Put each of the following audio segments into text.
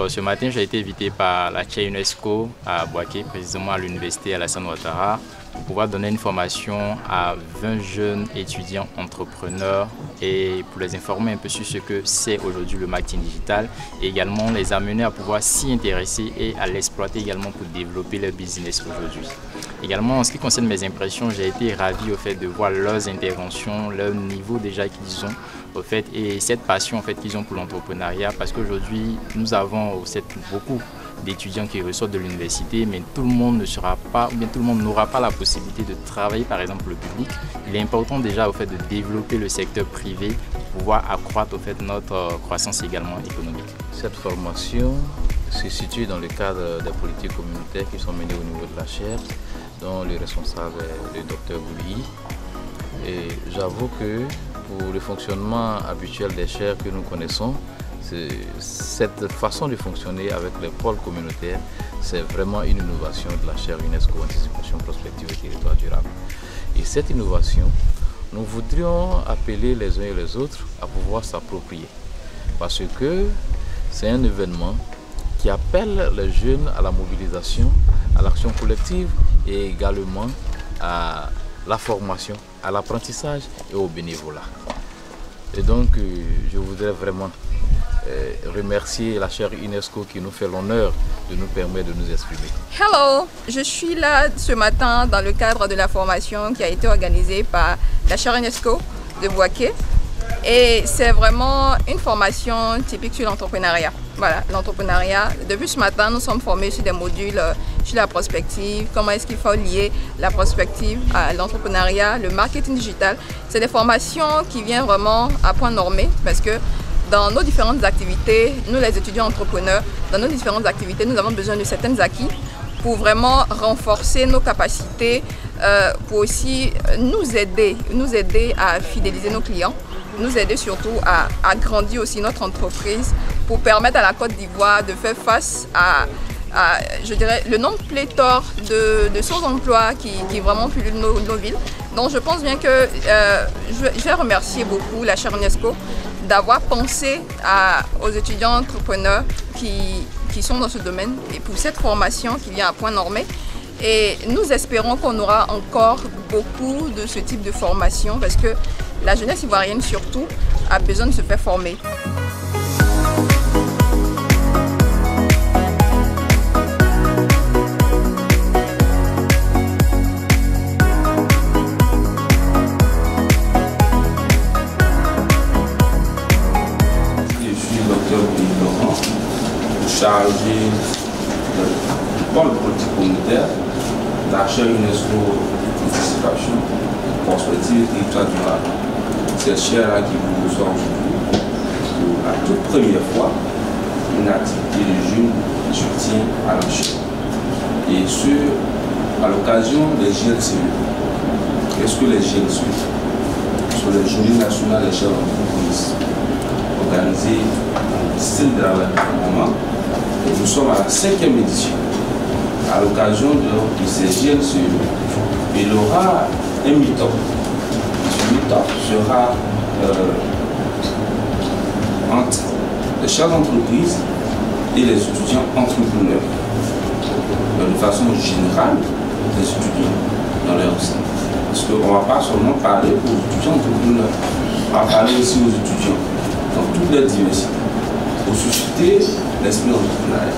ce matin, j'ai été invité par la chaire UNESCO à Bouaké, précisément à l'université Alassane Ouattara, pour pouvoir donner une formation à 20 jeunes étudiants entrepreneurs et pour les informer un peu sur ce que c'est aujourd'hui le marketing digital et également les amener à pouvoir s'y intéresser et à l'exploiter également pour développer leur business aujourd'hui. Également, en ce qui concerne mes impressions, j'ai été ravi au fait de voir leurs interventions, leur niveau déjà qu'ils ont au fait et cette passion en fait qu'ils ont pour l'entrepreneuriat parce qu'aujourd'hui nous avons beaucoup d'étudiants qui ressortent de l'université, mais tout le monde ne sera pas, ou bien tout le monde n'aura pas la possibilité de travailler par exemple le public. Il est important déjà au fait de développer le secteur privé pour pouvoir accroître au fait notre croissance également économique. Cette formation se situe dans le cadre des politiques communautaires qui sont menées au niveau de la chaire, dont le responsable est le Dr Goulihi. Et j'avoue que pour le fonctionnement habituel des chaires que nous connaissons, cette façon de fonctionner avec les pôles communautaires, c'est vraiment une innovation de la chaire UNESCO Anticipation, Prospective et Territoire Durable. Et cette innovation, nous voudrions appeler les uns et les autres à pouvoir s'approprier. Parce que c'est un événement qui appelle les jeunes à la mobilisation, à l'action collective et également à la formation, à l'apprentissage et au bénévolat. Et donc, je voudrais vraiment remercier la chaire UNESCO qui nous fait l'honneur de nous permettre de nous exprimer. Hello, je suis là ce matin dans le cadre de la formation qui a été organisée par la chaire UNESCO de Bouaké. Et c'est vraiment une formation typique sur l'entrepreneuriat. Voilà, l'entrepreneuriat. Depuis ce matin, nous sommes formés sur des modules sur la prospective, comment est-ce qu'il faut lier la prospective à l'entrepreneuriat, le marketing digital. C'est des formations qui viennent vraiment à point nommé parce que dans nos différentes activités, nous les étudiants entrepreneurs, dans nos différentes activités, nous avons besoin de certains acquis pour vraiment renforcer nos capacités, pour aussi nous aider à fidéliser nos clients, nous aider surtout à grandir aussi notre entreprise pour permettre à la Côte d'Ivoire de faire face à je dirais, le nombre pléthore de sans-emploi qui vraiment pullule nos villes. Donc je pense bien que je vais remercier beaucoup la chaire UNESCO d'avoir pensé aux étudiants entrepreneurs qui sont dans ce domaine et pour cette formation qui vient à point nommé. Et nous espérons qu'on aura encore beaucoup de ce type de formation parce que la jeunesse ivoirienne surtout a besoin de se faire former. Chargé du pôle politique communautaire, la chaire UNESCO Anticipation, Prospective et Territoire Durable. Cette chaire-là qui vous reçoit aujourd'hui, pour la toute première fois, une activité de jeunes soutien à la chaire. Et ce, à l'occasion des GLCE. Qu'est-ce que les GLCE? Ce sont les Journées nationales des chefs d'entreprise, organisées en style de l'environnement. Nous sommes à la 5e édition. À l'occasion de ces GLCE, il y aura un meet-up. Ce meet-up sera entre les chefs d'entreprise et les étudiants entrepreneurs. De façon générale, les étudiants dans leur sein. Parce qu'on ne va pas seulement parler aux étudiants entrepreneurs, on va parler aussi aux étudiants dans toute leur diversité, pour susciter l'esprit entrepreneurial.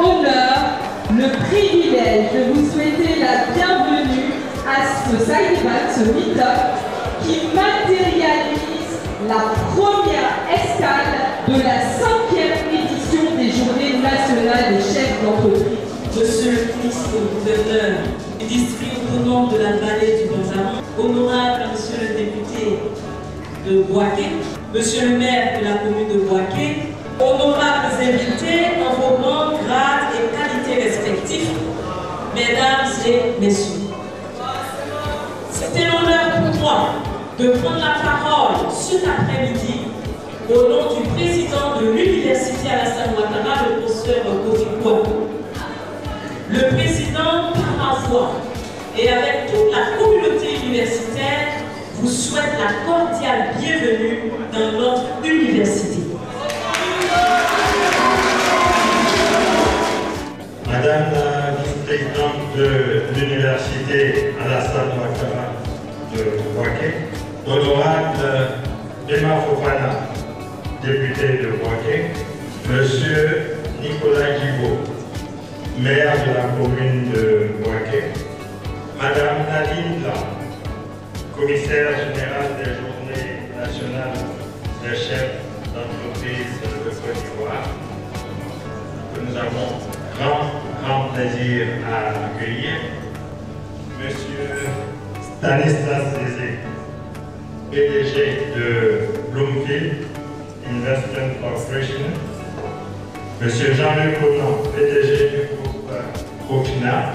honneur, le privilège de vous souhaiter la bienvenue à ce side event, ce meet-up, qui matérialise la première escale de la 5e édition des Journées nationales des chefs d'entreprise. Monsieur le ministre gouverneur du district autonome de la vallée du Benjamin, honorable monsieur le député de Boaké, monsieur le maire de la commune de Boaké, honorables invités en vos rangs, grades et qualités respectifs, mesdames et messieurs. C'était l'honneur pour moi de prendre la parole cet après-midi au nom du président de l'Université Alassane Ouattara, le professeur Kofi. Le président, par ma voix et avec toute la communauté universitaire, vous souhaite la cordiale bienvenue dans notre université. Madame la vice-présidente de l'Université Alassane Ouattara de Boaké, honorable Emma Fofana, député de Boaké, monsieur Nicolas Guibault, maire de la commune de Boaké, madame Nadine Blanc, commissaire général des Journées nationales des chefs d'entreprise de Côte d'Ivoire, que nous avons grand plaisir à accueillir, monsieur Stanislas Zézé, PDG de Bloomfield Investment Corporation, monsieur Jean-Luc Conan, PDG du groupe Profina,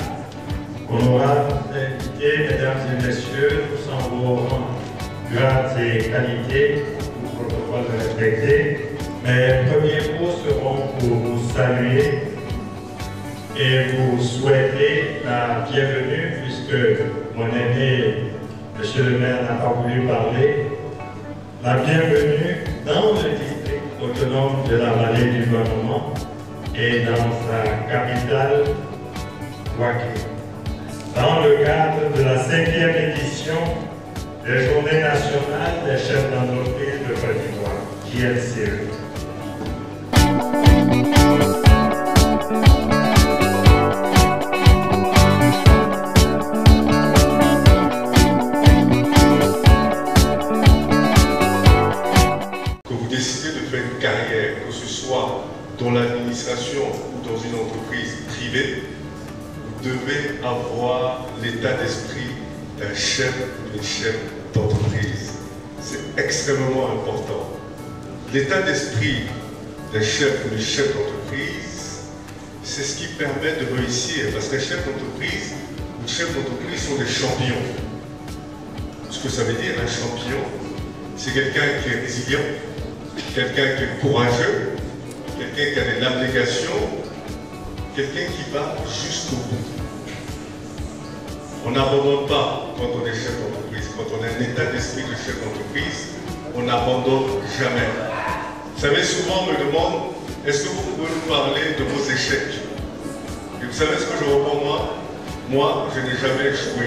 honorables invités, mesdames et messieurs, tous en vos rangs, grades et qualités, tout protocole respecté. Mes premiers mots seront pour vous saluer et vous souhaiter la bienvenue, puisque mon aîné, monsieur le maire, n'a pas voulu parler. La bienvenue dans le district autonome de la vallée du Gouvernement et dans sa capitale, Boaké, dans le cadre de la 5e édition des Journées nationales des chefs d'entreprise de Côte d'Ivoire, JNCE. Que vous décidez de faire une carrière, que ce soit dans l'administration ou dans une entreprise privée, vous devez avoir l'état d'esprit d'un chef ou d'une chef d'entreprise. C'est extrêmement important. L'état d'esprit d'un chef ou d'une chef d'entreprise, c'est ce qui permet de réussir. Parce qu'un chef d'entreprise ou une chef d'entreprise sont des champions. Ce que ça veut dire, un champion, c'est quelqu'un qui est résilient, quelqu'un qui est courageux, quelqu'un qui a de l'abnégation, quelqu'un qui va jusqu'au bout. On n'abandonne pas quand on est chef d'entreprise. Quand on a un état d'esprit de chef d'entreprise, on n'abandonne jamais. Vous savez, souvent on me demande, est-ce que vous pouvez nous parler de vos échecs? Et vous savez ce que je réponds moi? Moi, je n'ai jamais échoué.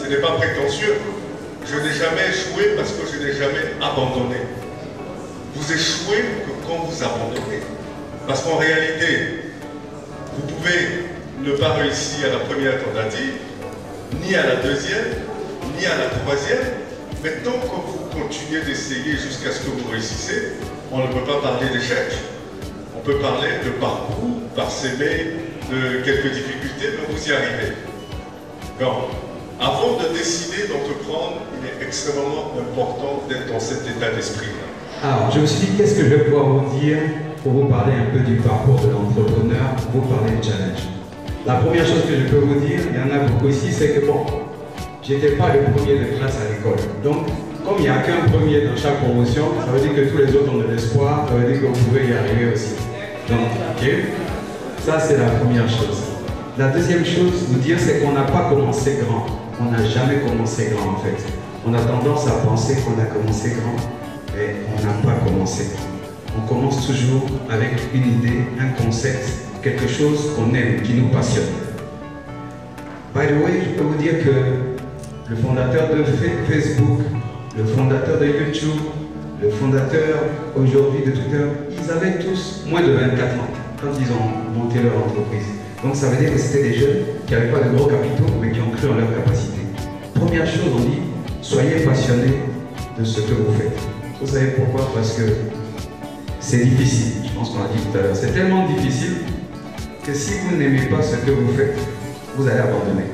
Ce n'est pas prétentieux. Je n'ai jamais échoué parce que je n'ai jamais abandonné. Vous échouez que quand vous abandonnez. Parce qu'en réalité, vous pouvez ne pas réussir à la première tentative, ni à la deuxième, ni à la troisième, mais tant que vous continuez d'essayer jusqu'à ce que vous réussissez, on ne peut pas parler d'échec. On peut parler de parcours, parsemé de quelques difficultés, mais vous y arrivez. Donc, avant de décider d'entreprendre, il est extrêmement important d'être dans cet état d'esprit. Alors, je me suis dit, qu'est-ce que je vais pouvoir vous dire pour vous parler un peu du parcours de l'entrepreneur, vous parler de challenge. La première chose que je peux vous dire, il y en a beaucoup ici, c'est que bon, j'étais pas le premier de classe à l'école. Donc, comme il n'y a qu'un premier dans chaque promotion, ça veut dire que tous les autres ont de l'espoir, ça veut dire que vous pouvez y arriver aussi. Donc, ok, ça c'est la première chose. La deuxième chose, vous dire, c'est qu'on n'a pas commencé grand. On n'a jamais commencé grand en fait. On a tendance à penser qu'on a commencé grand, mais on n'a pas commencé grand. On commence toujours avec une idée, un concept, quelque chose qu'on aime, qui nous passionne. By the way, je peux vous dire que le fondateur de Facebook, le fondateur de YouTube, le fondateur aujourd'hui de Twitter, ils avaient tous moins de 24 ans. quand ils ont monté leur entreprise. Donc ça veut dire que c'était des jeunes qui n'avaient pas de gros capitaux, mais qui ont cru en leur capacité. Première chose, on dit, soyez passionnés de ce que vous faites. Vous savez pourquoi? Parce que c'est difficile, je pense qu'on l'a dit tout à l'heure. C'est tellement difficile que si vous n'aimez pas ce que vous faites, vous allez abandonner.